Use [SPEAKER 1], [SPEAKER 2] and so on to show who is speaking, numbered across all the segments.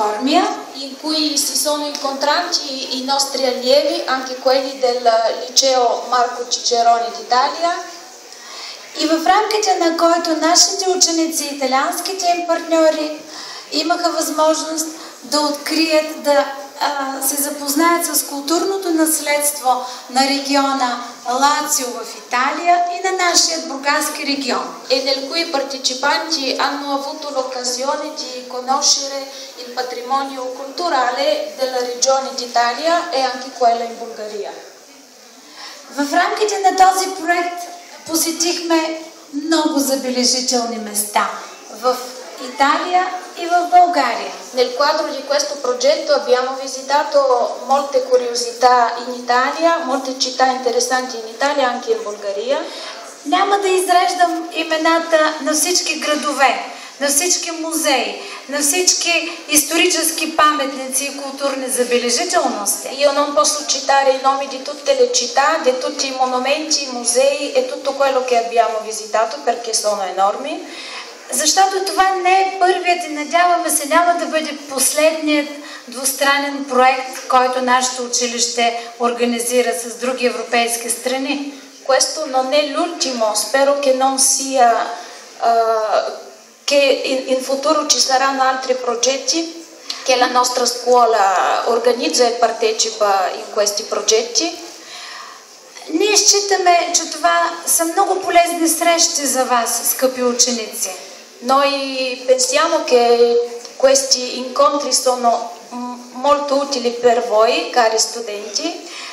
[SPEAKER 1] Formia,
[SPEAKER 2] in cui si sono incontrati i nostri allievi, anche quelli del liceo Marco Ciceroni d'Italia.
[SPEAKER 1] И в рамките на който нашите ученици, италианските им партньори, имаха възможност да открият, да се запознаят с културното наследство на региона Лацио в Италия и на нашия бургаски регион.
[SPEAKER 2] E nel cui i partecipanti hanno avuto l'occasione di conoscere il patrimonio culturale della regione d'Italia e anche quella in Bulgaria.
[SPEAKER 1] В рамките на този проект посетихме много забележителни места в Italia e в Bulgaria.
[SPEAKER 2] Nel quadro di questo progetto abbiamo visitato molte curiosità in Italia, molte città interessanti in Italia, anche in Bulgaria.
[SPEAKER 1] Няма да изреждам имената на всички градове, на всички музеи, на всички исторически паметници и културни забележителности.
[SPEAKER 2] Io non posso citare i nomi di tutte le città, di tutti i monumenti, i musei e tutto quello che abbiamo visitato perché sono enormi.
[SPEAKER 1] Защото това не е първият и надяваме се няма да бъде последният двустранен проект, който нашето училище организира с други европейски страни.
[SPEAKER 2] Questo non è l'ultimo, spero che non sia che in futuro ci saranno altri progetti, che la nostra scuola organizza e partecipa in questi progetti.
[SPEAKER 1] Ние считаме, че това са много полезни срещи за вас, скъпи ученици.
[SPEAKER 2] Noi pensiamo che questi incontri sono molto utili per voi, cari studenti,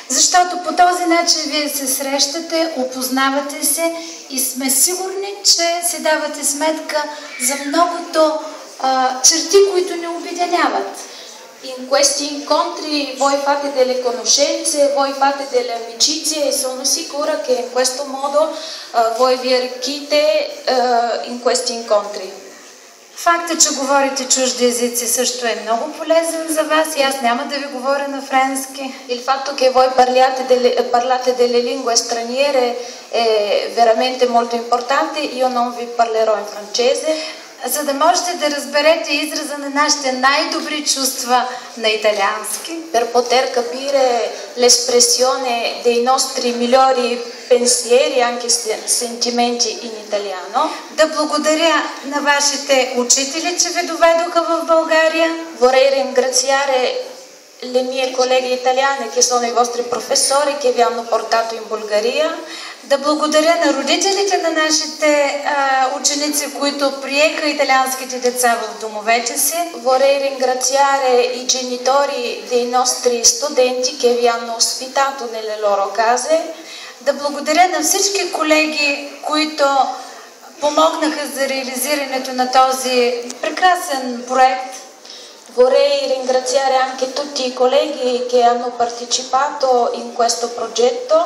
[SPEAKER 1] защото по този начин вие се срещате, опознавате се и сме сигурни, че си давате сметка за многото черти, които ни обединяват.
[SPEAKER 2] In questi incontri voi fate delle conoscenze, voi fate delle amicizie e sono sicura che in questo modo voi vi arricchite in questi incontri.
[SPEAKER 1] Фактът, че говорите чужди езици също е много полезен за вас и аз няма да ви говоря на френски.
[SPEAKER 2] Il fatto che voi parlate delle lingue straniere è veramente molto importante, io non vi parlerò in francese.
[SPEAKER 1] За да можете да разберете израза на нашите най-добри чувства на италиански.
[SPEAKER 2] Per poter capire l'espressione dei nostri migliori pensieri, anche sentimenti in italiano.
[SPEAKER 1] Да благодаря на вашите учители, че ви доведоха в България.
[SPEAKER 2] Vorrei ringraziare le mie colleghe italiane che sono i vostri professori che vi hanno portato in Bulgaria.
[SPEAKER 1] Да благодаря на родителите на нашите ученици, които приеха италианските деца в домовете си.
[SPEAKER 2] Vorrei ringraziare i genitori dei nostri studenti che vi hanno ospitato nelle loro case.
[SPEAKER 1] Да благодаря на всички колеги, които помогнаха за реализирането на този прекрасен проект.
[SPEAKER 2] Vorrei ringraziare anche tutti i colleghi che hanno partecipato in questo progetto.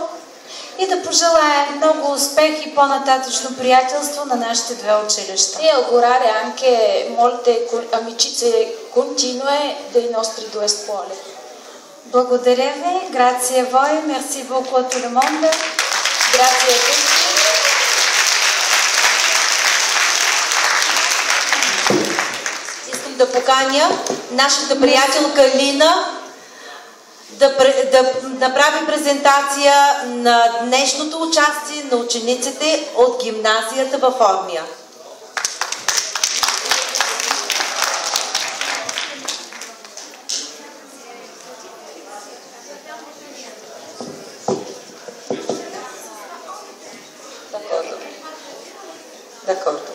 [SPEAKER 1] И да пожелая много успех и по-нататъчно приятелство на нашите две училища.
[SPEAKER 2] E augurare anche molte amicizie continue dei nostri due scuole.
[SPEAKER 1] Благодаря ви. Grazie a voi. Merci beaucoup à tout le monde.
[SPEAKER 2] Grazie a tutti.
[SPEAKER 3] Искам да поканя нашата приятелка Лина да направи презентация на днешното участие на учениците от гимназията във Формия.
[SPEAKER 4] D'accordo.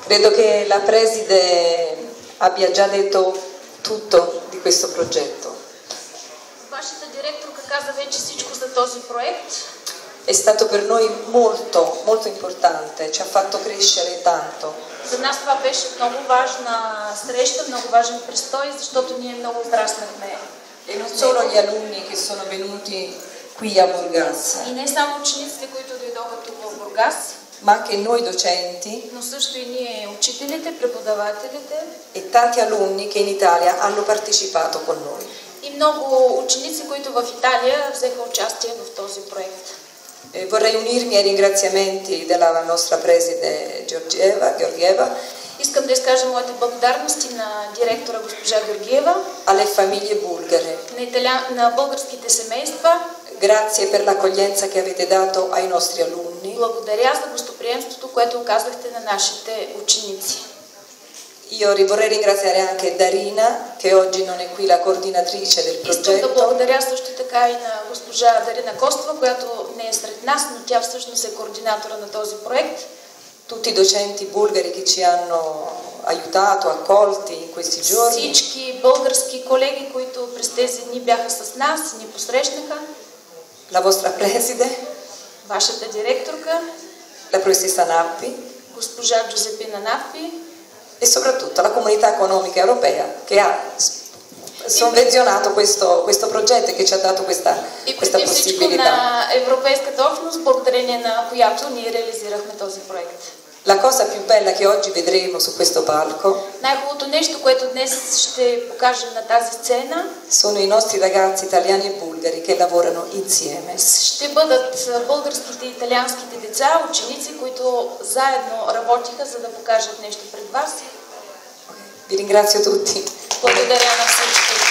[SPEAKER 4] Credo che la preside abbia già detto tutto di questo progetto.
[SPEAKER 2] Вашата директорка каза вече всичко за този проект.
[SPEAKER 4] È stato per noi molto, molto importante, ci ha fatto crescere tanto.
[SPEAKER 2] За нас това беше много важна среща, много важен престой, защото ние много израснахме.
[SPEAKER 4] E non solo gli alunni che sono venuti qui a Burgas.
[SPEAKER 2] И не само учениците, които дойдоха тук в Бургас,
[SPEAKER 4] ma anche noi docenti
[SPEAKER 2] но също и ние учителите, преподавателите
[SPEAKER 4] e tanti alunni che in Italia hanno partecipato con noi.
[SPEAKER 2] И много ученици, които в Италия взеха участие в този проект.
[SPEAKER 4] Vorrei unirmi ai ringraziamenti della nostra preside Georgieva.
[SPEAKER 2] Искам да изкажа моите благодарности на директора госпожа Георгиева,
[SPEAKER 4] alle famiglie bulgare.
[SPEAKER 2] на българските семейства.
[SPEAKER 4] Grazie per l'accoglienza che avete dato ai nostri alunni.
[SPEAKER 2] Благодаря за гостоприемството, което оказахте на нашите ученици.
[SPEAKER 4] Io vorrei ringraziare anche Darina, che oggi non è qui, la coordinatrice del
[SPEAKER 2] Искам да
[SPEAKER 4] progetto.
[SPEAKER 2] благодаря също така и на госпожа Дарина Костова, която не е сред нас, но тя всъщност е координатора на този проект.
[SPEAKER 4] Tutti i docenti bulgari che ci hanno aiutato, accolti in questi giorni.
[SPEAKER 2] Всички български колеги, които през тези дни бяха с нас и ни посрещнаха.
[SPEAKER 4] La vostra preside,
[SPEAKER 2] Вашата директорка,
[SPEAKER 4] la professoressa Nappi
[SPEAKER 2] госпожа Джузепина Нафи
[SPEAKER 4] e soprattutto la comunità economica europea che ha sovvenzionato questo progetto e che ci ha dato questa
[SPEAKER 2] преди всичко
[SPEAKER 4] possibilità.
[SPEAKER 2] на Европейската общност, благодарение на която ние реализирахме този проект.
[SPEAKER 4] La cosa più bella che oggi vedremo su questo palco
[SPEAKER 2] Най-хубавото нещо, което днес ще покажем на тази сцена,
[SPEAKER 4] sono i nostri ragazzi italiani e bulgari che lavorano insieme.
[SPEAKER 2] ще бъдат българските и италианските деца, ученици, които заедно работиха, за да покажат нещо пред вас.
[SPEAKER 4] Vi ringrazio tutti.
[SPEAKER 2] Благодаря на всички.